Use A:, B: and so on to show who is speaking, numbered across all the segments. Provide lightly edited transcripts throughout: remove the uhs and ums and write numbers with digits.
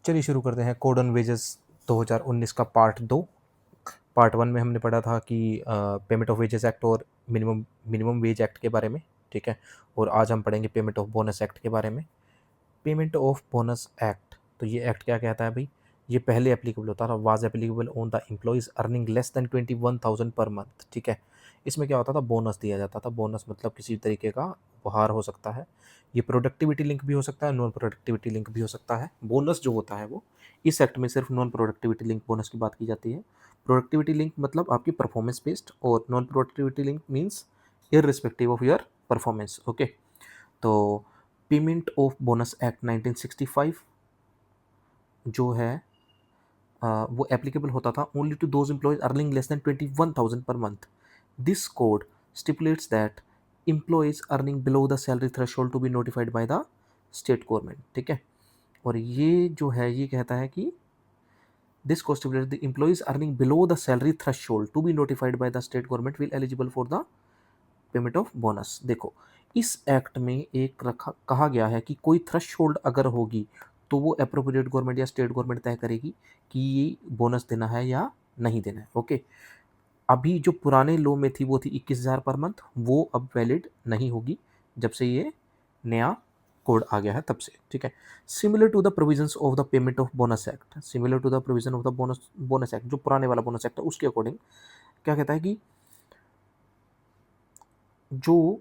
A: चलिए शुरू करते हैं कोड ऑन वेजेस 2019 का पार्ट 2। पार्ट 1 में हमने पढ़ा था कि पेमेंट ऑफ वेजेस एक्ट और मिनिमम वेज एक्ट के बारे में, ठीक है। और आज हम पढ़ेंगे पेमेंट ऑफ बोनस एक्ट के बारे में। पेमेंट ऑफ बोनस एक्ट, तो ये एक्ट क्या कहता है भाई? ये पहले एप्लीकेबल होता था, was applicable on the employees earning less than 21,000 per month, ठीक है। इसमें क्या होता था? बोनस दिया जाता था। बोनस मतलब किसी तरीके का उपहार हो सकता है। ये प्रोडक्टिविटी लिंक भी हो सकता है, नॉन प्रोडक्टिविटी लिंक भी हो सकता है। बोनस जो होता है वो इस एक्ट में सिर्फ नॉन प्रोडक्टिविटी लिंक बोनस की बात की जाती है। प्रोडक्टिविटी लिंक मतलब आपकी परफॉर्मेंस बेस्ड, और non productivity link means irrespective of your performance, okay. तो पेमेंट ऑफ बोनस एक्ट 1965 जो है वो एप्लीकेबल होता था only to those employees earning less than 21,000 per month. This code stipulates that employees earning below the salary threshold to be notified by the state government, ठीक है। और ये जो है ये कहता है कि this code stipulates the employees earning below the salary threshold to be notified by the state government will eligible for the payment of bonus. देखो, इस एक्ट में एक रखा कहा गया है कि कोई थ्रेशोल्ड अगर होगी तो वो अप्रोप्रिएट गवर्नमेंट या स्टेट गवर्नमेंट तय करेगी कि ये बोनस देना है या नहीं देना है, ओके। अभी जो पुराने लॉ में थी वो थी 21,000 पर मंथ, वो अब वैलिड नहीं होगी जब से ये नया कोड आ गया है तब से, ठीक है। Similar to the provisions of the payment of bonus act, similar to the provision of the bonus act, जो पुराने वाला बोनस एक्ट है उसके अकॉर्डिंग क्या कहता है कि जो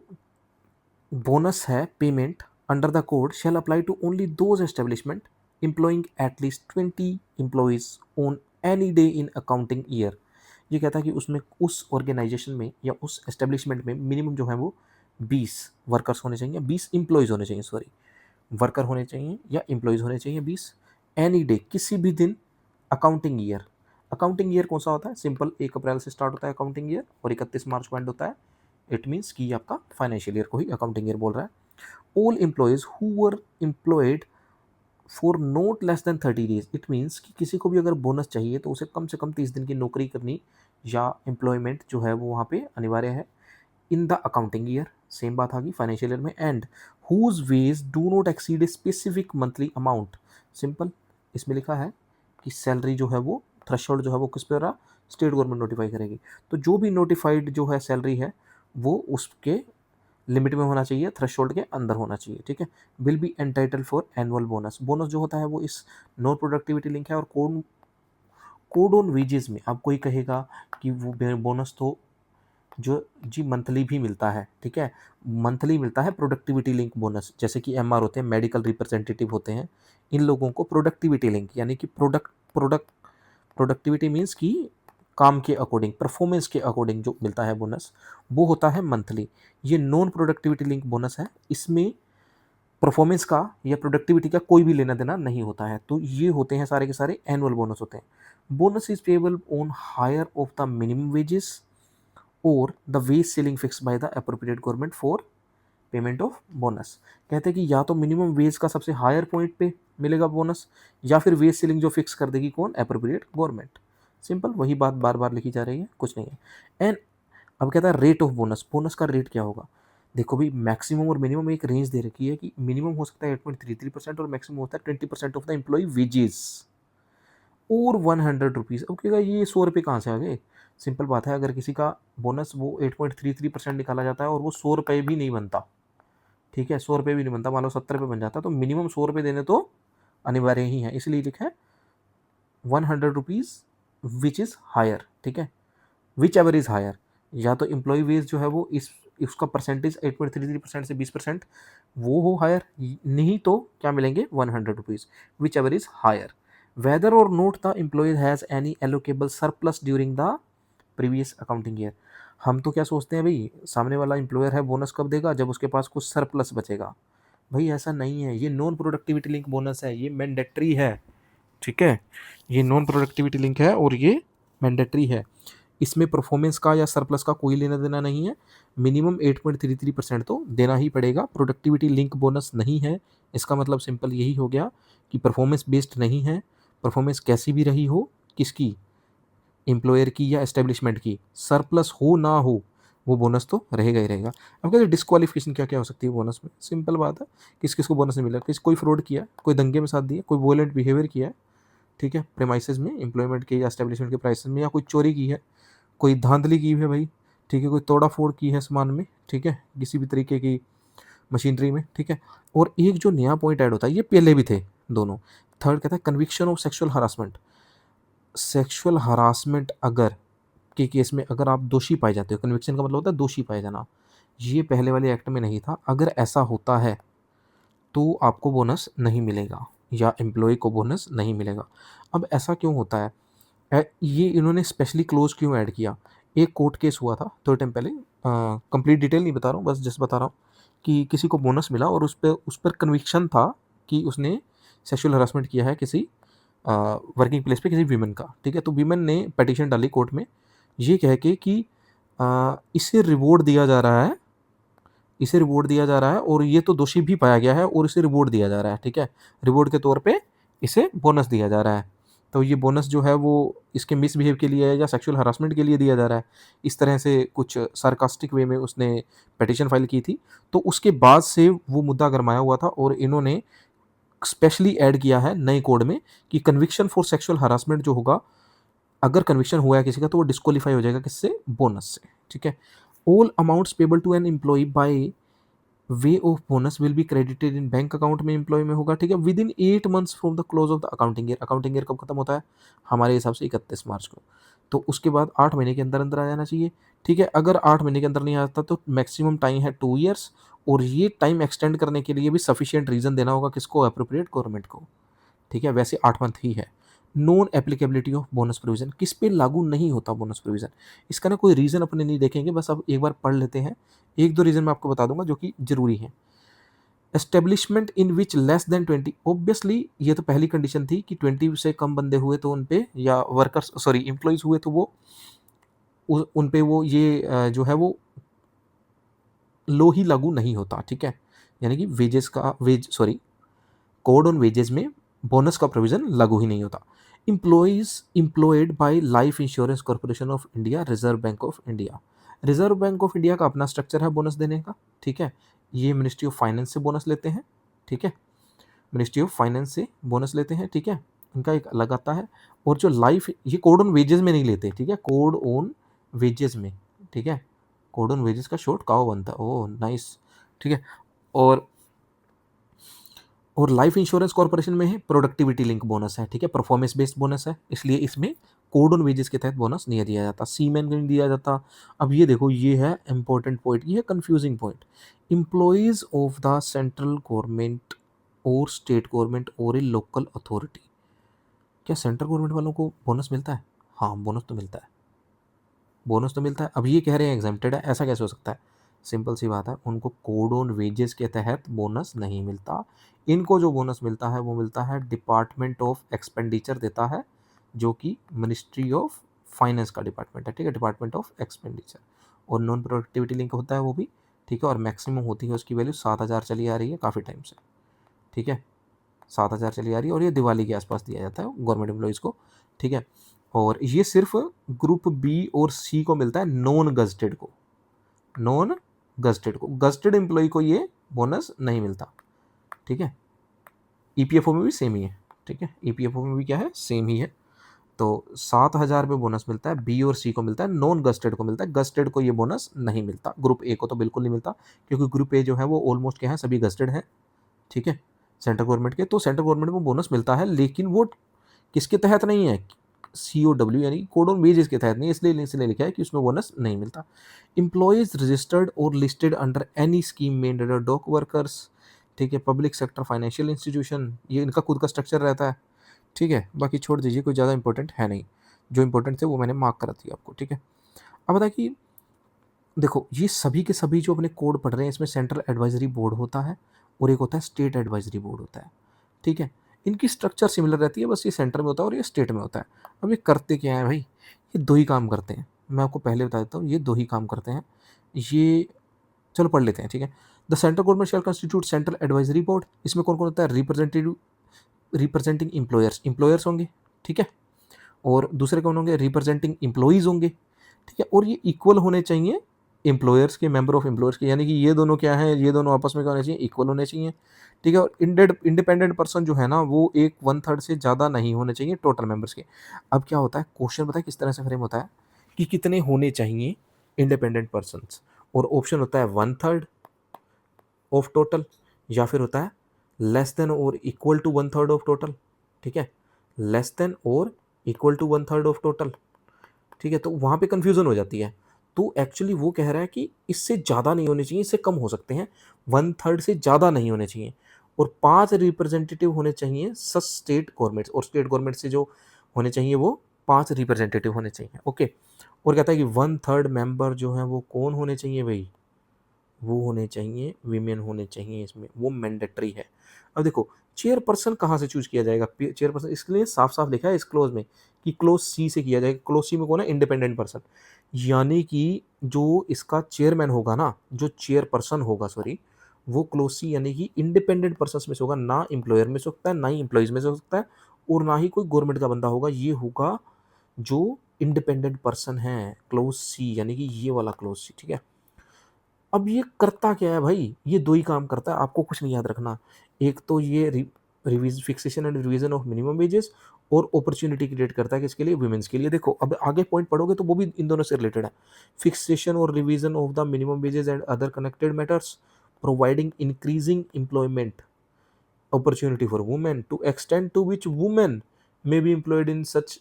A: बोनस है payment under the code shall apply to only those establishment employing at least 20 employees on any day in accounting year. ये कहता है कि उसमें उस ऑर्गेनाइजेशन में या उस एस्टेब्लिशमेंट में मिनिमम जो है वो 20 वर्कर्स होने चाहिए, 20 एम्प्लॉयज़ होने चाहिए, सॉरी, वर्कर होने चाहिए या एम्प्लॉयज़ होने चाहिए 20, एनी डे, किसी भी दिन, अकाउंटिंग ईयर। अकाउंटिंग ईयर कौन सा होता है? सिंपल, 1 अप्रैल से स्टार्ट होता है अकाउंटिंग ईयर और 31 मार्च को एंड होता है। इट मीन्स कि आपका फाइनेंशियल ईयर को ही अकाउंटिंग ईयर बोल रहा है। All employees who were employed for not less than 30 days, it means कि किसी को भी अगर बोनस चाहिए तो उसे कम से कम 30 दिन की नौकरी करनी या एम्प्लॉयमेंट जो है वो वहाँ पे अनिवार्य है in the accounting year. Same बात आ गई फाइनेंशियल ईयर में। And whose wage do not exceed a specific monthly amount. Simple, इसमें लिखा है कि सैलरी जो है वो थ्रेशोल्ड जो है वो किस पे रहा? स्टेट गवर्नमेंट नोटिफाई करेगी। तो जो भी नोटिफाइड जो है सैलरी है वो उसके लिमिट में होना चाहिए, थ्रेशोल्ड के अंदर होना चाहिए, ठीक है। Will be entitle for annual bonus. Bonus जो होता है वो इस नो प्रोडक्टिविटी लिंक है। और कोड ऑन वेजेस में अब कोई कहेगा कि वो बोनस तो जो जी मंथली भी मिलता है, ठीक है, मंथली मिलता है प्रोडक्टिविटी लिंक बोनस। जैसे कि एमआर होते हैं, मेडिकल रिप्रेजेंटेटिव होते हैं, इन लोगों को प्रोडक्टिविटी लिंक यानी कि प्रोडक्टिविटी मीन्स कि काम के अकॉर्डिंग, परफॉर्मेंस के अकॉर्डिंग जो मिलता है बोनस वो होता है मंथली। ये नॉन प्रोडक्टिविटी लिंक बोनस है, इसमें परफॉर्मेंस का या प्रोडक्टिविटी का कोई भी लेना देना नहीं होता है। तो ये होते हैं सारे के सारे एनुअल बोनस होते हैं। Bonus is payable on higher of the minimum wages और the wage ceiling fix by the appropriate government for payment of bonus. कहते हैं कि या तो मिनिमम वेज का सबसे हायर पॉइंट पे मिलेगा बोनस, या फिर वेज सीलिंग जो फिक्स कर देगी कौन? Appropriate government. सिंपल, वही बात बार बार लिखी जा रही है, कुछ नहीं है। एंड अब कहता है रेट ऑफ बोनस, बोनस का रेट क्या होगा? देखो भी, मैक्सिमम और मिनिमम एक रेंज दे रखी है कि मिनिमम हो सकता है 8.33% और मैक्सिमम होता है 20% ऑफ द एम्प्लॉय वेजेस और 100 रुपीज़। अब कहेगा ये 100 रुपये कहाँ से आ गए? सिंपल बात है, अगर किसी का बोनस वो 8.33% निकाला जाता है और वो 100 रुपये भी नहीं बनता, ठीक है, 100 रुपये भी नहीं बनता, मान लो 70 रुपये बन जाता, तो मिनिमम 100 रुपये देने तो अनिवार्य ही है। इसलिए लिखा है 100 रुपीज़ विच इज़ हायर, ठीक है, विच एवर इज़ हायर। या तो एम्प्लॉय वेज जो है वो इस उसका परसेंटेज 8.33% से 20% वो हो हायर, नहीं तो क्या मिलेंगे? 100 rupees, whichever is higher. Whether और not the employ has any allocable surplus during the previous accounting year. हम तो क्या सोचते हैं भाई, सामने वाला एम्प्लॉयर है बोनस कब देगा? जब उसके पास कुछ सरप्लस बचेगा। भाई ऐसा नहीं है, ये नॉन प्रोडक्टिविटी लिंक बोनस है, ये मैंडेटरी है, ठीक है। ये नॉन प्रोडक्टिविटी लिंक है और ये मैंडेटरी है। इसमें परफॉर्मेंस का या सरप्लस का कोई लेना देना नहीं है। मिनिमम 8.33% तो देना ही पड़ेगा। प्रोडक्टिविटी लिंक बोनस नहीं है, इसका मतलब सिंपल यही हो गया कि परफॉर्मेंस बेस्ड नहीं है। परफॉर्मेंस कैसी भी रही हो, किसकी? एम्प्लॉयर की या एस्टेब्लिशमेंट की, सरप्लस हो ना हो, वो बोनस तो रहेगा ही रहेगा। अब कहते हैं डिस्क्वालिफिकेशन क्या क्या हो सकती है बोनस में, सिंपल बात है, किस किस को बोनस नहीं मिला, किस कोई फ्रॉड किया, कोई दंगे में साथ दिया, कोई वोलेंट बिहेवियर किया है, ठीक है, प्रेमाइसेस में, एम्प्लॉयमेंट के या एस्टेब्लिशमेंट के प्राइसेस में, या कोई चोरी की है, कोई धांधली की है भाई, ठीक है, कोई तोड़ा फोड़ की है सामान में, ठीक है, किसी भी तरीके की मशीनरी में, ठीक है। और एक जो नया पॉइंट ऐड होता है, ये पहले भी थे दोनों, थर्ड कहता है conviction of sexual harassment. Sexual harassment अगर के केस में अगर आप दोषी पाए जाते हो, कन्विक्शन का मतलब होता है दोषी पाए जाना, ये पहले वाले एक्ट में नहीं था, अगर ऐसा होता है तो आपको बोनस नहीं मिलेगा या एम्प्लॉय को बोनस नहीं मिलेगा। अब ऐसा क्यों होता है, ये इन्होंने स्पेशली क्लोज क्यों ऐड किया। एक कोर्ट केस हुआ था थोड़े टाइम पहले, कंप्लीट डिटेल नहीं बता रहा हूँ, बस जस्ट बता रहा हूँ कि किसी को बोनस मिला और उस पर कन्विक्शन था कि उसने सेक्सुअल हरासमेंट किया है किसी वर्किंग प्लेस पे किसी वीमेन का, ठीक है। तो वीमेन ने पटिशन डाली कोर्ट में ये कह के कि इसे रिवॉर्ड दिया जा रहा है, इसे रिवॉर्ड दिया जा रहा है और ये तो दोषी भी पाया गया है और इसे रिवॉर्ड दिया जा रहा है, ठीक है, रिवॉर्ड के तौर पे इसे बोनस दिया जा रहा है। तो ये बोनस जो है वो इसके मिसबिहेव के लिए है या सेक्सुअल हरासमेंट के लिए दिया जा रहा है, इस तरह से कुछ सार्कास्टिक वे में उसने पिटीशन फाइल की थी। तो उसके बाद से वो मुद्दा गरमाया हुआ था और इन्होंने स्पेशली ऐड किया है नए कोड में कि कन्विक्शन फॉर सेक्सुअल हरासमेंट जो होगा, अगर कन्विक्शन हुआ है किसी का तो वो डिस्क्वालीफाई हो जाएगा किससे, बोनस से, ठीक है। All amounts payable to an employee by way of bonus will be credited in bank account में एम्प्लॉय में होगा, ठीक है, within 8 months from the close of the accounting year. Accounting year कब खत्म होता है, हमारे हिसाब से 31 मार्च को, तो उसके बाद 8 महीने के अंदर अंदर आ जाना चाहिए, ठीक है। अगर 8 महीने के अंदर नहीं आता तो मैक्सिमम टाइम है 2 ईयर्स, और ये टाइम एक्सटेंड करने के लिए भी सफिशियंट रीजन देना होगा किसको, अप्रोप्रिएट गवर्नमेंट को, ठीक है। वैसे 8 मंथ ही है। Non applicability of bonus provision, किस पे लागू नहीं होता बोनस प्रोविजन, इसका ना कोई रीज़न अपने नहीं देखेंगे, बस अब एक बार पढ़ लेते हैं। एक दो रीज़न मैं आपको बता दूंगा जो कि जरूरी है। एस्टेब्लिशमेंट इन विच लेस देन 20, ऑब्वियसली ये तो पहली कंडीशन थी कि 20 से कम बंदे हुए तो उन पे, या वर्कर्स सॉरी एम्प्लॉयज़ हुए तो वो उन पे वो ये जो है वो लो ही लागू नहीं होता, ठीक है। यानी कि वेजेस का कोड ऑन वेजेस में बोनस का प्रोविजन लागू ही नहीं होता। Employees employed bye life insurance corporation of India, reserve bank of India. Reserve bank of India का अपना स्ट्रक्चर है बोनस देने का, ठीक है। ये मिनिस्ट्री ऑफ फाइनेंस से बोनस लेते हैं, ठीक है, मिनिस्ट्री ऑफ फाइनेंस से बोनस लेते हैं, ठीक है, इनका एक अलग आता है। और जो लाइफ, ये कोड ऑन वेजेस में नहीं लेते, ठीक है, कोड ऑन वेजेस में, ठीक है, कोड ऑन वेजेस का शॉर्ट काओ बनता है, ओह नाइस, ठीक है। और लाइफ इंश्योरेंस कॉर्पोरेशन में है प्रोडक्टिविटी लिंक बोनस है, ठीक है, परफॉर्मेंस बेस्ड बोनस है, इसलिए इसमें कोड ऑन वेजेस के तहत बोनस नहीं दिया जाता, सीमैन को नहीं दिया जाता। अब ये देखो, ये है इंपॉर्टेंट पॉइंट, ये है confusing point. Employees of the central government और स्टेट गवर्नमेंट और ए लोकल अथॉरिटी, क्या सेंट्रल गवर्नमेंट वालों को बोनस मिलता है, हाँ बोनस तो मिलता है, बोनस तो मिलता है। अब ये कह रहे हैं एग्जेम्प्टेड है, ऐसा कैसे हो सकता है, सिंपल सी बात है, उनको कोड ऑन वेजेस के तहत बोनस नहीं मिलता। इनको जो बोनस मिलता है वो मिलता है डिपार्टमेंट ऑफ एक्सपेंडिचर देता है, जो कि मिनिस्ट्री ऑफ फाइनेंस का डिपार्टमेंट है, ठीक है, डिपार्टमेंट ऑफ एक्सपेंडिचर। और नॉन प्रोडक्टिविटी लिंक होता है वो भी, ठीक है, और मैक्सिमम होती है उसकी वैल्यू 7,000 चली आ रही है काफ़ी टाइम से, ठीक है, 7,000 चली आ रही है, और ये दिवाली के आसपास दिया जाता है गवर्नमेंट एम्प्लॉयज़ को, ठीक है। और ये सिर्फ ग्रुप बी और सी को मिलता है, नॉन गजटेड को, नॉन गजटेड को, गजटेड एम्प्लॉय को ये बोनस नहीं मिलता, ठीक है। ईपीएफओ में भी सेम ही है, ठीक है, ईपीएफओ में भी क्या है, सेम ही है। तो 7,000 पे बोनस मिलता है, बी और सी को मिलता है, नॉन गजटेड को मिलता है, गजटेड को ये बोनस नहीं मिलता, ग्रुप ए को तो बिल्कुल नहीं मिलता, क्योंकि ग्रुप ए जो है वो ऑलमोस्ट क्या है, सभी गजटेड है, ठीक है, सेंट्रल गवर्नमेंट के। तो सेंट्रल गवर्नमेंट में बोनस मिलता है, लेकिन वो किसके तहत नहीं है, COW यानी कोड ऑन वेजेस के तहत नहीं, इसलिए लिखा है कि उसमें बोनस नहीं मिलता। एम्प्लॉयज रजिस्टर्ड और listed under any scheme made under dock workers, ठीक है, पब्लिक सेक्टर फाइनेंशियल इंस्टीट्यूशन, ये इनका खुद का स्ट्रक्चर रहता है, ठीक है। बाकी छोड़ दीजिए, कोई ज़्यादा इंपॉर्टेंट है नहीं, जो इंपॉर्टेंट थे वो मैंने मार्क करा दिया आपको, ठीक है। अब बताए कि देखो, ये सभी के सभी जो अपने कोड पढ़ रहे हैं, इसमें सेंट्रल एडवाइजरी बोर्ड होता है और एक होता है स्टेट एडवाइजरी बोर्ड होता है, ठीक है। इनकी स्ट्रक्चर सिमिलर रहती है, बस ये सेंटर में होता है और ये स्टेट में होता है। अब ये करते क्या है भाई, ये दो ही काम करते हैं, मैं आपको पहले बता देता हूँ, ये दो ही काम करते हैं। ये चलो पढ़ लेते हैं, ठीक है। The central government shell constitute central advisory board, इसमें कौन कौन होता है, रिप्रेजेंटिंग एम्प्लॉयर्स होंगे, ठीक है, और दूसरे कौन होंगे, रिप्रेजेंटिंग एम्प्लॉयज़ होंगे, ठीक है। और ये इक्वल होने चाहिए एम्प्लॉयर्स के, मेंबर ऑफ एम्प्लॉयर्स के, यानी कि ये दोनों क्या हैं, ये दोनों आपस में क्या होने चाहिए, इक्वल होने चाहिए, ठीक है। और इंडिपेंडेंट पर्सन जो है ना वो एक 1/3 से ज़्यादा नहीं होने चाहिए टोटल मेंबर्स के। अब क्या होता है, क्वेश्चन पता है किस तरह से फ्रेम होता है कि कितने होने चाहिए इंडिपेंडेंट पर्सन्स, और ऑप्शन होता है 1/3 ऑफ टोटल, या फिर होता है लेस देन और इक्वल टू 1/3 ऑफ टोटल, ठीक है, लेस देन और इक्वल टू 1/3 ऑफ टोटल, ठीक है। तो वहाँ पे कंफ्यूजन हो जाती है। तो एक्चुअली वो कह रहा है कि इससे ज़्यादा नहीं होने चाहिए, इससे कम हो सकते हैं, 1/3 से ज़्यादा नहीं होने चाहिए, और 5 रिप्रेजेंटेटिव होने चाहिए सच स्टेट गवर्नमेंट्स, और स्टेट गवर्नमेंट से जो होने चाहिए वो 5 रिप्रेजेंटेटिव होने चाहिए, ओके। और कहता है कि 1/3 मेंबर जो है वो कौन होने चाहिए भाई, वो होने चाहिए वीमेन होने चाहिए, इसमें वो मैंडेटरी है। अब देखो चेयरपर्सन कहाँ से चूज किया जाएगा, चेयरपर्सन इसके लिए साफ साफ लिखा है इस क्लोज में कि क्लोज सी से किया जाएगा। क्लोज सी में कौन है, इंडिपेंडेंट पर्सन, यानी कि जो इसका चेयरमैन होगा ना, जो चेयरपर्सन होगा सॉरी, वो क्लोज सी यानी कि इंडिपेंडेंट पर्सन में से होगा, ना एम्प्लॉयर में से हो सकता है, ना ही एम्प्लॉयज में से हो सकता है, और ना ही कोई गवर्नमेंट का बंदा होगा, ये होगा जो इंडिपेंडेंट पर्सन है, क्लोज सी, यानी कि ये वाला क्लोज सी, ठीक है। अब ये करता क्या है भाई, ये दो ही काम करता है, आपको कुछ नहीं याद रखना। एक तो ये revise fixation and revision of minimum wages, और अपॉर्चुनिटी क्रिएट करता है किसके लिए, वुमेन्स के लिए। देखो अब आगे पॉइंट पढ़ोगे तो वो भी इन दोनों से रिलेटेड है। फिक्सेशन और revision of the minimum wages and other connected matters, providing increasing employment opportunity for women to extend to which women may be employed in such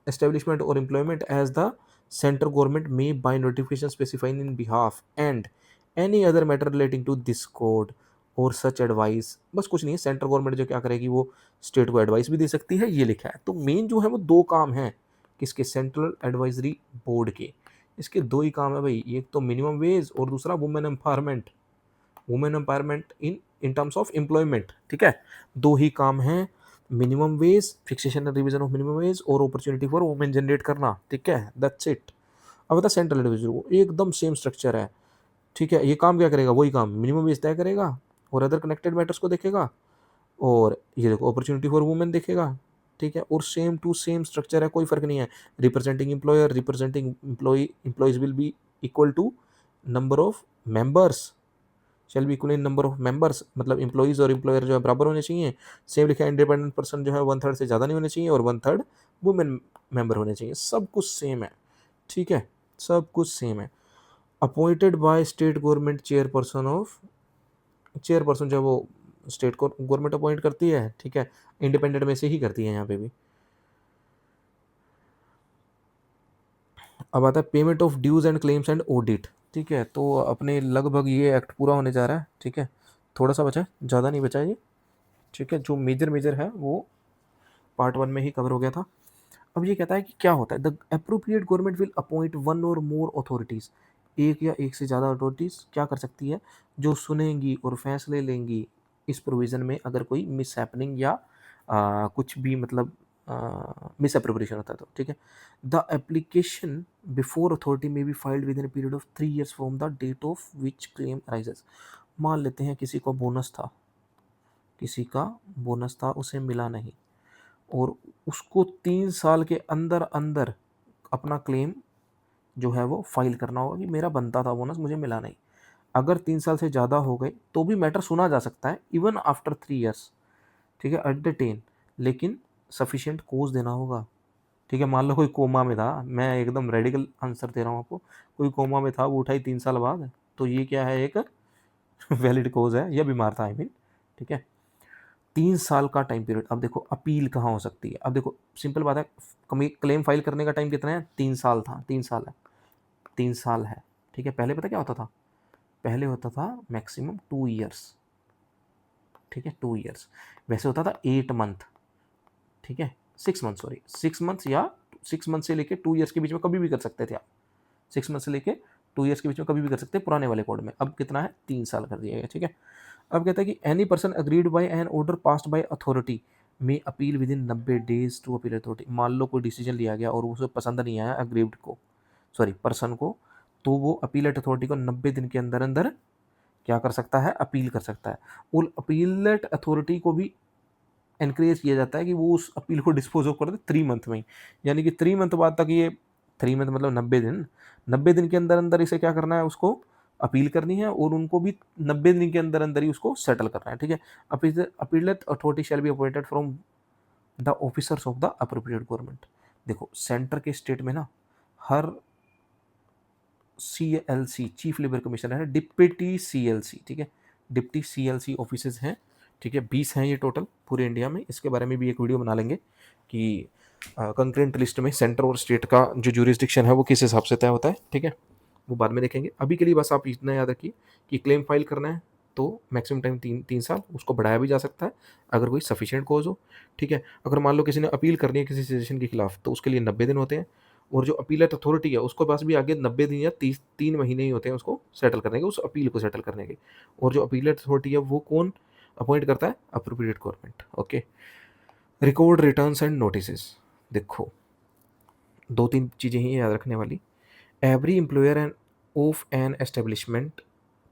A: establishment or employment as the central government may by notification specifying in behalf and any other matter relating to this code और सच advice. बस कुछ नहीं है, central government जो क्या करेगी वो state को एडवाइस भी दे सकती है, ये लिखा है। तो मेन जो है वो दो काम है किसके, सेंट्रल एडवाइजरी बोर्ड के, इसके दो ही काम है भाई, एक तो मिनिमम वेज और दूसरा women empowerment, women empowerment in terms of employment, ठीक है। दो ही काम है, minimum wage, fixation and revision of minimum wage, और अपॉर्चुनिटी फॉर वुमेन जनरेट करना, ठीक है, दैट्स इट। अब बता सेंट्रल एडवाइजरी को एकदम सेम स्ट्रक्चर है, ठीक है। ये काम क्या करेगा, वही काम मिनिमम वेज तय करेगा और अदर कनेक्टेड मैटर्स को देखेगा, और ये देखो अपॉर्चुनिटी फॉर वुमेन देखेगा, ठीक है। और सेम टू सेम स्ट्रक्चर है, कोई फर्क नहीं है। Representing employer, representing employee, employees will be equal to number of members, shall be equal in number of members, मतलब एम्प्लॉइज और एम्प्लॉयर जो है बराबर होने चाहिए। सेम लिखा है, इंडिपेंडेंट पर्सन जो है 1/3 से ज़्यादा नहीं होने चाहिए, और 1/3 वुमेन मेंबर होने चाहिए, सब कुछ सेम है, ठीक है, सब कुछ सेम है। Appointed by state government chairperson of, chairperson जो है वो स्टेट को गवर्नमेंट अपॉइंट करती है, ठीक है, इंडिपेंडेंट में से ही करती है यहाँ पे भी। अब आता है payment of dues and claims and audit, ठीक है। तो अपने लगभग ये एक्ट पूरा होने जा रहा है, ठीक है, थोड़ा सा बचा है, ज़्यादा नहीं बचा है ये, ठीक है। जो मेजर मेजर है वो पार्ट 1 में ही कवर हो गया था। अब ये कहता है कि क्या होता है, the appropriate government will appoint one or more authorities, एक या एक से ज़्यादा अथॉरिटीज़ क्या कर सकती है, जो सुनेंगी और फैसले लेंगी इस प्रोविज़न में अगर कोई मिस हैपनिंग या कुछ भी मतलब मिस अप्रोप्रिएशन होता है तो, ठीक है। द एप्लीकेशन बिफोर अथॉरिटी में be filed within period of 3 years from the date of which claim raises. मान लेते हैं किसी को बोनस था, किसी का बोनस था, उसे मिला नहीं, और उसको 3 साल के अंदर अंदर अपना क्लेम जो है वो फाइल करना होगा कि मेरा बनता था बोनस, मुझे मिला नहीं। अगर 3 साल से ज़्यादा हो गए तो भी मैटर सुना जा सकता है इवन आफ्टर 3 years, ठीक है, एट द टेन, लेकिन सफिशिएंट कोज देना होगा, ठीक है। मान लो कोई कोमा में था, मैं एकदम रेडिकल आंसर दे रहा हूँ आपको, कोई कोमा में था, वो उठाई 3 साल बाद, तो ये क्या है, एक वैलिड कोज है, या बीमार था आई मीन, ठीक है। 3 साल का टाइम पीरियड। अब देखो अपील कहाँ हो सकती है, अब देखो सिंपल बात है, क्लेम फाइल करने का टाइम कितना है, 3 साल था, 3 साल है, 3 साल है, ठीक है। पहले पता क्या होता था, पहले होता था मैक्सिमम 2 years, ठीक है, 2 years। वैसे होता था 8 month, ठीक है, 6 month सॉरी, 6 months, या 6 month से लेके 2 years के बीच में कभी भी कर सकते थे आप, 6 month से लेके 2 years के बीच में कभी भी कर सकते हैं पुराने वाले कोड में। अब कितना है, 3 साल कर दिया गया, ठीक है। अब कहता है कि any person agreed by an order passed by authority में appeal within 90 days to appeal authority. मान लो कोई डिसीजन लिया गया और उसे पसंद नहीं आया अग्रीव्ड को, सॉरी पर्सन को, तो वो अपीलेट अथॉरिटी को 90 दिन के अंदर अंदर क्या कर सकता है, अपील कर सकता है। और अपीलेट अथॉरिटी को भी एनकरेज किया जाता है कि वो उस अपील को डिस्पोज ऑफ कर दे 3 month में ही, यानी कि 3 month बाद तक ये 3 मंथ मतलब 90 दिन। 90 दिन के अंदर अंदर इसे क्या करना है, उसको अपील करनी है और उनको भी 90 दिन के अंदर अंदर ही उसको सेटल करना है, ठीक है। Appellate authority shall be appointed from the officers of the appropriate government. देखो सेंटर के स्टेट में ना हर CLC चीफ लेबर कमिश्नर है, डिप्टी CLC, ठीक है, डिप्टी CLC ऑफिसेज हैं, ठीक है, 20 हैं ये टोटल पूरे इंडिया में। इसके बारे में भी एक वीडियो बना लेंगे कि कंकरेंट लिस्ट में सेंटर और स्टेट का जो जुरिस्डिक्शन है वो किस हिसाब से तय होता है, ठीक है, वो बाद में देखेंगे। अभी के लिए बस आप इतना याद रखिए कि क्लेम फाइल करना है तो मैक्सिमम टाइम 3 साल, उसको बढ़ाया भी जा सकता है अगर कोई सफिशिएंट कॉज हो, ठीक है। अगर मान लो किसी ने अपील करनी है किसी सजेशन के खिलाफ तो उसके लिए 90 दिन होते हैं, और जो अपीलेट अथॉरिटी है उसके पास भी आगे 90 दिन या 3 महीने ही होते हैं उसको सेटल करने के, उस अपील को सेटल करने के। और जो अपीलेट अथॉरिटी है वो कौन अपॉइंट करता है, appropriate government, okay. Record returns and notice. देखो 2-3 चीज़ें ही याद रखने वाली। Every employer and of an establishment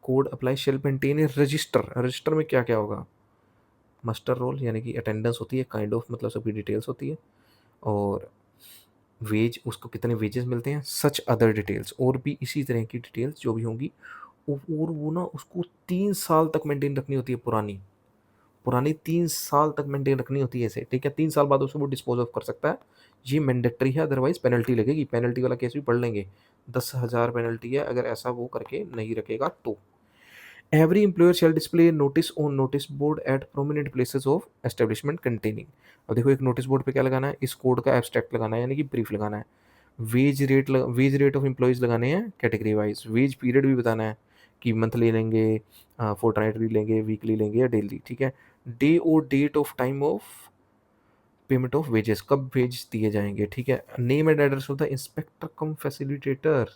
A: code apply shall maintain a register. Register में क्या क्या होगा, मस्टर रोल यानी कि अटेंडेंस होती है, काइंड ऑफ मतलब सबकी डिटेल्स होती है, और वेज उसको कितने वेजेस मिलते हैं, सच अदर डिटेल्स और भी इसी तरह की डिटेल्स जो भी होंगी। और वो ना उसको 3 साल तक मेंटेन रखनी होती है, पुरानी पुरानी 3 साल तक मेंटेन रखनी होती है इसे, ठीक है। 3 साल बाद उसको वो डिस्पोज ऑफ कर सकता है, ये मैंडेटरी है, अदरवाइज पेनल्टी लगेगी। पेनल्टी वाला केस भी पढ़ लेंगे, 10,000 पेनल्टी है अगर ऐसा वो करके नहीं रखेगा तो। Every employer shall display notice on notice board at prominent places of establishment containing. अब देखो एक नोटिस बोर्ड पे क्या लगाना है, इस कोड का एब्स्ट्रैक्ट लगाना है यानी कि ब्रीफ लगाना है। वेज रेट ऑफ एम्प्लॉयज़ लगाने हैं कैटेगरी वाइज। वेज पीरियड भी बताना है कि मंथली लेंगे, फोर्टनाइटली लेंगे, वीकली लेंगे या डेली, ठीक है। डे और date of time of payment of wages, कब वेज दिए जाएंगे, ठीक है। Name and address of the inspector cum facilitator.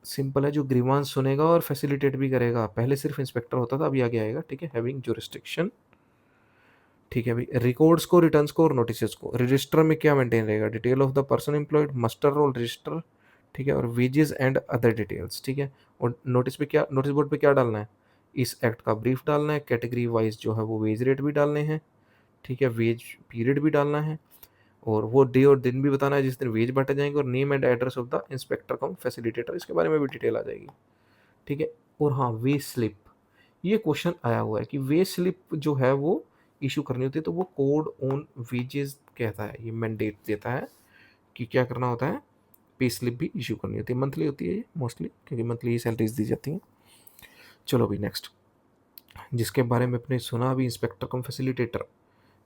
A: Simple है, जो ग्रीवांस सुनेगा और फैसिलिटेट भी करेगा। पहले सिर्फ इंस्पेक्टर होता था, अभी आगे आएगा, ठीक है। हैविंग जुरिस्डिक्शन, ठीक है भाई। रिकॉर्ड्स को, रिटर्न्स को और नोटिस को। रजिस्टर में क्या मेंटेन रहेगा, detail of the person employed, muster roll register, ठीक है, और वेजेस एंड अदर डिटेल्स, ठीक है। और नोटिस पे क्या, नोटिस बोर्ड पे क्या डालना है, इस एक्ट का ब्रीफ डालना है। कैटेगरी वाइज जो है वो वेज रेट भी डालने हैं, ठीक है, वेज पीरियड भी डालना है, और वो डे और दिन भी बताना है जिस दिन वेज बांटे जाएंगे, और name and address of the inspector cum facilitator, इसके बारे में भी डिटेल आ जाएगी, ठीक है। और हाँ, वेज स्लिप, ये क्वेश्चन आया हुआ है कि वेज स्लिप जो है वो इशू करनी होती है तो वो कोड ऑन वेजेस कहता है, ये मैंडेट देता है कि क्या करना होता है, पे स्लिप भी इशू करनी होती है। मंथली होती है ये मोस्टली, क्योंकि मंथली ही सैलरीज दी जाती हैं। चलो अभी नेक्स्ट, जिसके बारे में अपने सुना अभी, इंस्पेक्टर कम फैसिलिटेटर,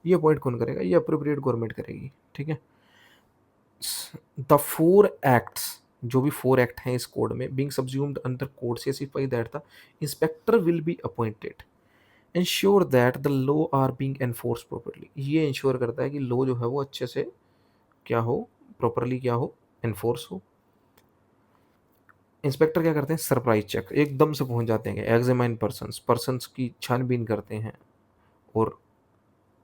A: ये अपॉइंट कौन करेगा, ये अप्रोप्रिएट गवर्नमेंट करेगी, ठीक है। द 4 एक्ट्स, जो भी 4 एक्ट हैं इस कोड में, being subsumed under code specify that the inspector will be appointed, ensure that the law are being enforce properly. ये इंश्योर करता है कि लॉ जो है वो अच्छे से क्या हो, प्रॉपरली क्या हो, एनफोर्स हो। इंस्पेक्टर क्या करते हैं, सरप्राइज चेक, एकदम से पहुंच जाते हैं, एग्जामाइन पर्सन्स की छानबीन करते हैं और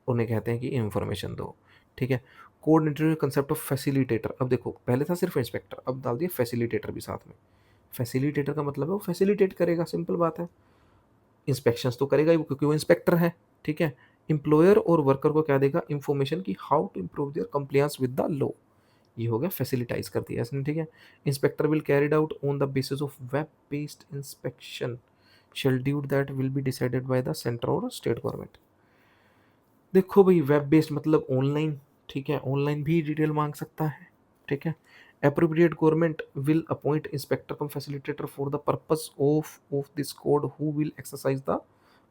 A: उन्हें कहते हैं कि इंफॉर्मेशन दो, ठीक है। Coordinator concept of facilitator. अब देखो पहले था सिर्फ इंस्पेक्टर, अब डाल दिया फैसिलिटेटर भी साथ में। फैसिलिटेटर का मतलब है वो फैसिलिटेट करेगा, सिंपल बात है। इंस्पेक्शंस तो करेगा ही वो, क्योंकि वो इंस्पेक्टर है, ठीक है। एम्प्लॉयर और वर्कर को क्या देगा, इंफॉर्मेशन की how to improve their compliance with the law. ये हो गया फैसिलिटाइज कर दिया इसने, ठीक है। Inspector will carried out on the basis of web based inspection schedule that will be decided by the centre और स्टेट गवर्नमेंट। देखो भाई वेब बेस्ड मतलब ऑनलाइन, ठीक है, ऑनलाइन भी डिटेल मांग सकता है, ठीक है। appropriate government will appoint inspector cum facilitator for the purpose of this code who will exercise the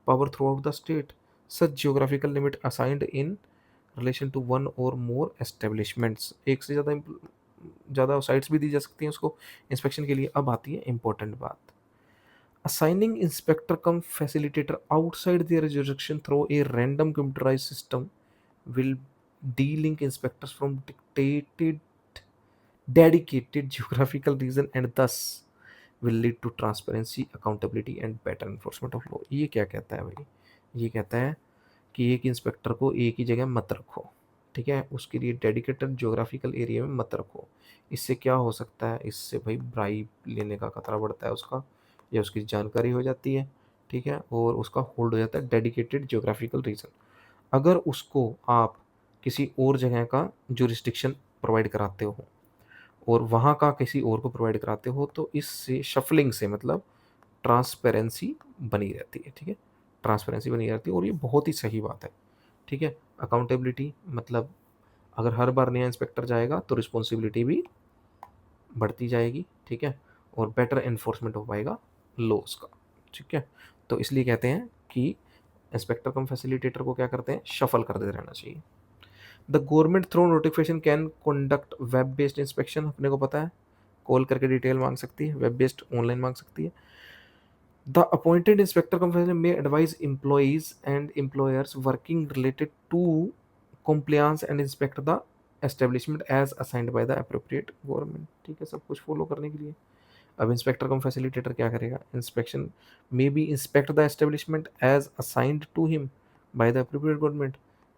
A: power throughout the state. Such geographical limit assigned in relation to one or more establishments, एक से ज़्यादा sites भी दी जा सकती हैं उसको inspection के लिए। अब आती है इंपॉर्टेंट बात, assigning inspector cum facilitator outside their jurisdiction through a random computerized system will de-link inspectors from dedicated geographical region and thus will lead to transparency, accountability and better enforcement of law। ये क्या कहता है भाई, ये कहता है कि एक इंस्पेक्टर को एक ही जगह मत रखो, ठीक है, उसके लिए डेडिकेटेड ज्योग्राफिकल एरिया में मत रखो। इससे क्या हो सकता है, इससे भाई ब्राइब लेने का खतरा बढ़ता है उसका, या उसकी जानकारी हो जाती है, ठीक है, और उसका होल्ड हो जाता है डेडिकेटेड ज्योग्राफिकल रीजन। अगर उसको आप किसी और जगह का जुरिस्डिक्शन प्रोवाइड कराते हो और वहाँ का किसी और को प्रोवाइड कराते हो तो इससे शफलिंग से मतलब ट्रांसपेरेंसी बनी रहती है, ठीक है, ट्रांसपेरेंसी बनी रहती है और ये बहुत ही सही बात है, ठीक है। अकाउंटेबिलिटी मतलब अगर हर बार नया इंस्पेक्टर जाएगा तो रिस्पॉन्सिबिलिटी भी बढ़ती जाएगी, ठीक है, और बेटर एनफोर्समेंट हो पाएगा लॉस का, ठीक है। तो इसलिए कहते हैं कि इंस्पेक्टर कम फैसिलिटेटर को क्या करते हैं, शफल करते रहना चाहिए। The government through notification can conduct web based inspection, अपने को पता है, कॉल करके डिटेल मांग सकती है, वेब बेस्ड ऑनलाइन मांग सकती है। The appointed inspector cum may advise employees and employers working related to compliance and inspect the establishment as assigned by the appropriate government, ठीक है, सब कुछ फॉलो करने के लिए। अब इंस्पेक्टर कम फैसिलिटेटर क्या करेगा, inspection may be inspect the establishment as assigned to him by the appropriate government,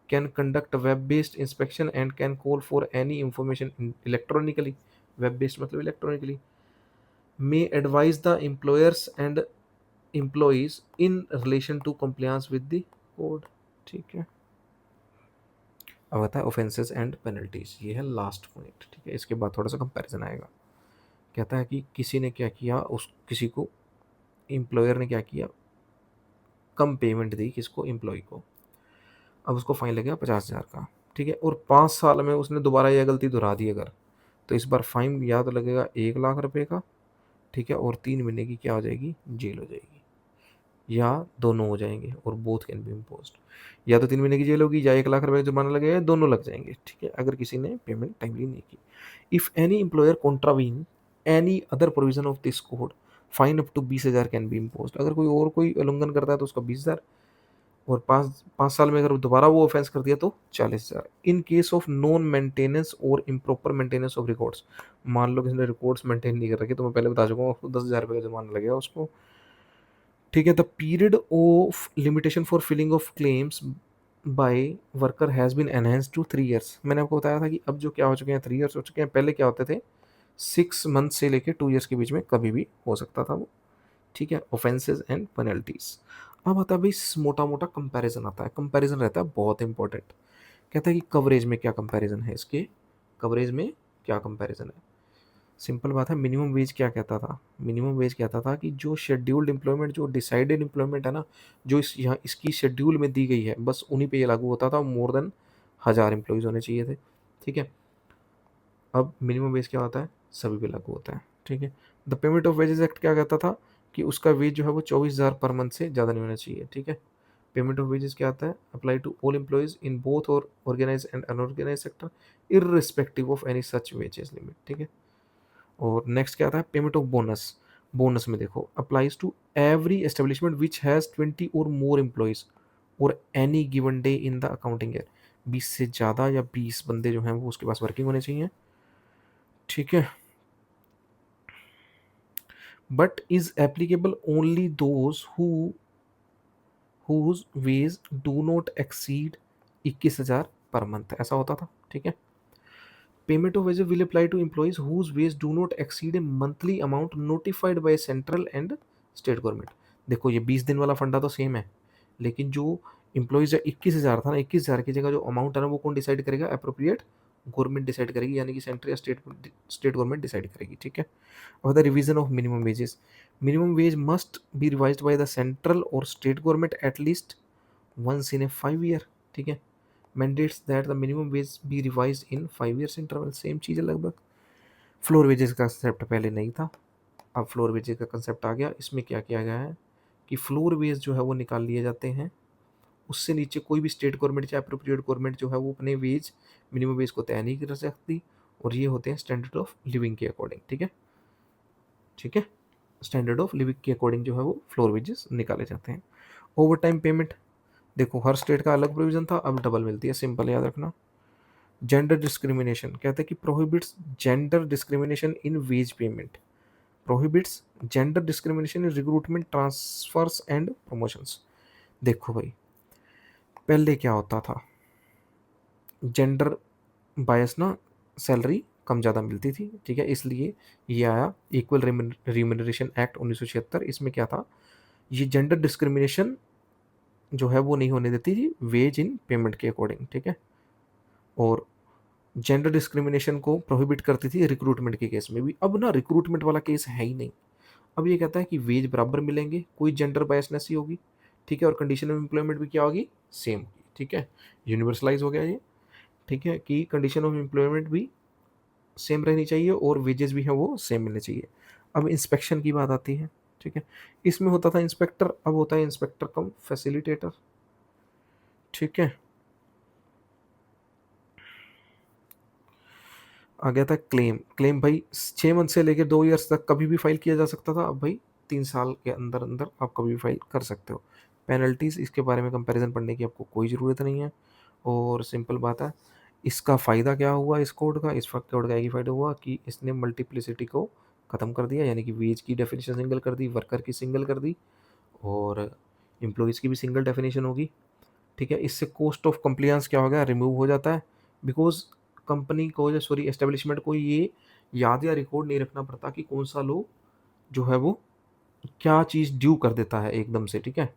A: can conduct web based inspection and can call for any information electronically, web based मतलब electronically, may advise the employers and employees in relation to compliance with the code, ठीक है। अब आता है offences and penalties, ये है last point, ठीक है। इसके बाद थोड़ा सा कंपैरिजन आएगा। कहता है कि किसी ने क्या किया, उस किसी को एम्प्लॉयर ने क्या किया, कम पेमेंट दी किसको, एम्प्लॉय को, अब उसको फाइन लगेगा 50,000 का, ठीक है, और 5 साल में उसने दोबारा यह गलती दोहरा दी अगर, तो इस बार फाइन या तो लगेगा 1 लाख रुपए का, ठीक है, और 3 महीने की क्या हो जाएगी, जेल हो जाएगी, या दोनों हो जाएंगे और बोथ कैन बी इम्पोज्ड, या तो 3 महीने की जेल होगी या 1 लाख रुपए जुर्माना लगेगा, दोनों लग जाएंगे, ठीक है, अगर किसी ने पेमेंट टाइमली नहीं की। If any employer contravene any other provision of this code, fine up to 20,000 can be imposed, अगर कोई और कोई उल्लंघन करता है तो उसका 20,000, और 5 साल में अगर दोबारा वो ऑफेंस कर दिया तो 40,000। In case of non maintenance और इम्प्रॉपर मेंटेनेंस ऑफ रिकॉर्ड्स, मान लो किसी ने रिकॉर्ड्स मेंटेन नहीं कर रखे, तो मैं पहले बता चुका हूँ, 10,000 रुपये का जुर्माना लगेगा उसको, ठीक है। The period of limitation for filing of claims by worker has been enhanced to 3 years, मैंने आपको बताया था कि अब जो क्या हो चुके हैं, 3 ईयर्स हो चुके हैं, पहले क्या होते थे 6 मंथ से लेके 2 ईयर्स के बीच में कभी भी हो सकता था वो, ठीक है। ऑफेंसेस एंड पेनल्टीज, अब आता है भाई मोटा मोटा कंपैरिजन आता है, कंपैरिजन रहता है बहुत इंपॉर्टेंट। कहता है कि कवरेज में क्या कंपैरिजन है, इसके कवरेज में क्या कंपैरिजन है। सिंपल बात है, मिनिमम वेज क्या कहता था, मिनिमम वेज कहता था कि जो शेड्यूल्ड एम्प्लॉयमेंट, जो डिसाइडेड एम्प्लॉयमेंट है ना, जो इस यहाँ इसकी शेड्यूल में दी गई है, बस उन्हीं पे ये लागू होता था, मोर देन 1,000 एम्प्लॉयज़ होने चाहिए थे, ठीक है। अब मिनिमम वेज क्या होता है, सभी पे लागू होता है, ठीक है। The payment of wages act क्या कहता था कि उसका वेज जो है वो 24,000 पर मंथ से ज़्यादा नहीं होना चाहिए, ठीक है। पेमेंट ऑफ वेजेस क्या आता है, apply to all employees in both और organise and unorganise sector irrespective of any such wages limit, ठीक है। और नेक्स्ट क्या आता है, पेमेंट ऑफ बोनस, बोनस में देखो applies to every establishment which has 20 or more employees or any given day in the accounting year, 20 से ज़्यादा या 20 बंदे जो हैं वो उसके पास वर्किंग होने चाहिए, ठीक है। But is applicable only those whose wage do not exceed 21,000 per month, ऐसा होता था, ठीक है। Payment of wages will apply to employees whose wage do not exceed a monthly amount notified by central and state government, देखो ये 20 दिन वाला फंडा तो सेम है, लेकिन जो एम्प्लॉइज 21,000 था ना, 21,000 की जगह जो अमाउंट है ना वो कौन डिसाइड करेगा, अप्रोप्रिएट गवर्नमेंट डिसाइड करेगी, यानी कि सेंट्रल या स्टेट गवर्नमेंट डिसाइड करेगी, ठीक है। और the revision of minimum wages, minimum wage must be revised by the central और state government at least once in a 5 year, ठीक है। Mandates that the minimum wage be revised in 5 years interval, same चीज़ है लगभग। Floor wages का concept पहले नहीं था, अब फ्लोर वेजेस का कंसेप्ट आ गया। इसमें क्या किया गया है कि फ्लोर वेज जो है वो निकाल लिए जाते हैं, उससे नीचे कोई भी स्टेट गवर्नमेंट या अप्रोप्रिएट गवर्नमेंट जो है वो अपने वेज, मिनिमम वेज को तय नहीं कर सकती, और ये होते हैं स्टैंडर्ड ऑफ लिविंग के अकॉर्डिंग, ठीक है, ठीक है। स्टैंडर्ड ऑफ लिविंग के अकॉर्डिंग जो है वो फ्लोर वेजेस निकाले जाते हैं। ओवर टाइम पेमेंट, देखो हर स्टेट का अलग प्रोविजन था, अब डबल मिलती है, सिंपल याद रखना। जेंडर डिस्क्रिमिनेशन, कहते हैं कि prohibits gender discrimination in wage payment, prohibits gender discrimination in recruitment transfers and promotions. देखो भाई पहले क्या होता था, जेंडर बायस ना, सैलरी कम ज़्यादा मिलती थी, ठीक है, इसलिए ये आया इक्वल रिम्यूनरेशन एक्ट 1976। इसमें क्या था, ये जेंडर डिस्क्रिमिनेशन जो है वो नहीं होने देती थी वेज इन पेमेंट के अकॉर्डिंग, ठीक है। और जेंडर डिस्क्रिमिनेशन को प्रोहिबिट करती थी रिक्रूटमेंट के केस में भी। अब ना रिक्रूटमेंट वाला केस है ही नहीं। अब ये कहता है कि वेज बराबर मिलेंगे, कोई जेंडर बायसनेस ही होगी, ठीक है, और कंडीशन ऑफ एम्प्लॉयमेंट भी क्या होगी, सेम होगी, ठीक है, यूनिवर्सलाइज हो गया ये, ठीक है, कि कंडीशन ऑफ एम्प्लॉयमेंट भी सेम रहनी चाहिए और वेजेस भी हैं वो सेम मिलने चाहिए। अब इंस्पेक्शन की बात आती है, ठीक है, इसमें होता था इंस्पेक्टर, अब होता है इंस्पेक्टर कम फैसिलिटेटर, ठीक है। आ गया था क्लेम। क्लेम भाई 6 मंथ से लेकर 2 ईयर्स तक कभी भी फाइल किया जा सकता था, अब भाई 3 साल के अंदर अंदर आप कभी भी फाइल कर सकते हो। पेनल्टीज, इसके बारे में कंपैरिजन पढ़ने की आपको कोई ज़रूरत नहीं है, और सिंपल बात है। इसका फ़ायदा क्या हुआ इस कोड का, इस कोड का एक ही फ़ायदा हुआ कि इसने मल्टीप्लिसिटी को ख़त्म कर दिया, यानी कि वेज की डेफिनेशन सिंगल कर दी, वर्कर की सिंगल कर दी, और एम्प्लॉयज़ की भी सिंगल डेफिनेशन होगी, ठीक है। इससे कॉस्ट ऑफ कंप्लायंस क्या हो गया, रिमूव हो जाता है, बिकॉज कंपनी को या सॉरी एस्टेब्लिशमेंट को ये याद या रिकॉर्ड नहीं रखना पड़ता कि कौन सा लो जो है वो क्या चीज़ ड्यू कर देता है एकदम से, ठीक है।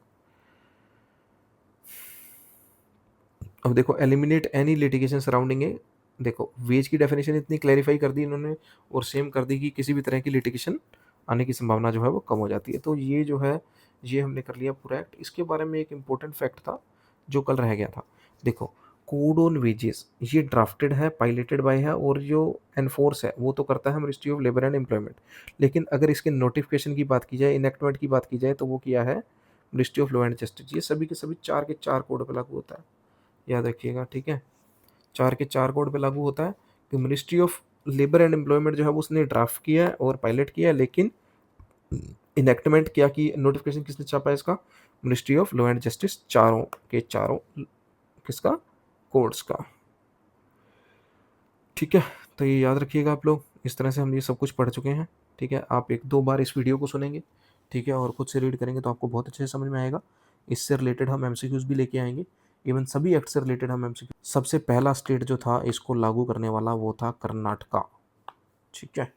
A: अब देखो एलिमिनेट एनी लिटिगेशन सराउंडिंग ए, देखो वेज की डेफिनेशन इतनी क्लैरिफाई कर दी इन्होंने और सेम कर दी कि किसी भी तरह की लिटिगेशन आने की संभावना जो है वो कम हो जाती है। तो ये जो है ये हमने कर लिया पूरा एक्ट। इसके बारे में एक इम्पोर्टेंट फैक्ट था जो कल रह गया था। देखो कोड ऑन वेजेस ये ड्राफ्टेड है, पायलटेड बाय है, और जो एनफोर्स है वो तो करता है ministry of labour and employment. लेकिन अगर इसके नोटिफिकेशन की बात की जाए, इनेक्टमेंट की बात की जाए, तो वो किया है ministry of law and justice. ये सभी के सभी 4 के 4 कोड पर लागू होता है, याद रखिएगा, ठीक है। 4 के 4 कोड पे लागू होता है कि ministry of labour and employment जो है वो उसने ड्राफ्ट किया है और पायलट किया है, लेकिन इनेक्टमेंट क्या की नोटिफिकेशन किसने छापा है इसका, ministry of law and justice, चारों के चारों किसका, कोर्ट्स का, ठीक है। तो ये याद रखिएगा आप लोग। इस तरह से हम ये सब कुछ पढ़ चुके हैं, ठीक है। आप 1-2 बार इस वीडियो को सुनेंगे, ठीक है, और खुद से रीड करेंगे तो आपको बहुत अच्छे से समझ में आएगा। इससे रिलेटेड हम एमसीक्यूज भी लेके आएंगे, इवन सभी एक्ट से रिलेटेड हम एमसीक्यू। सबसे पहला स्टेट जो था इसको लागू करने वाला वो था कर्नाटका, ठीक है।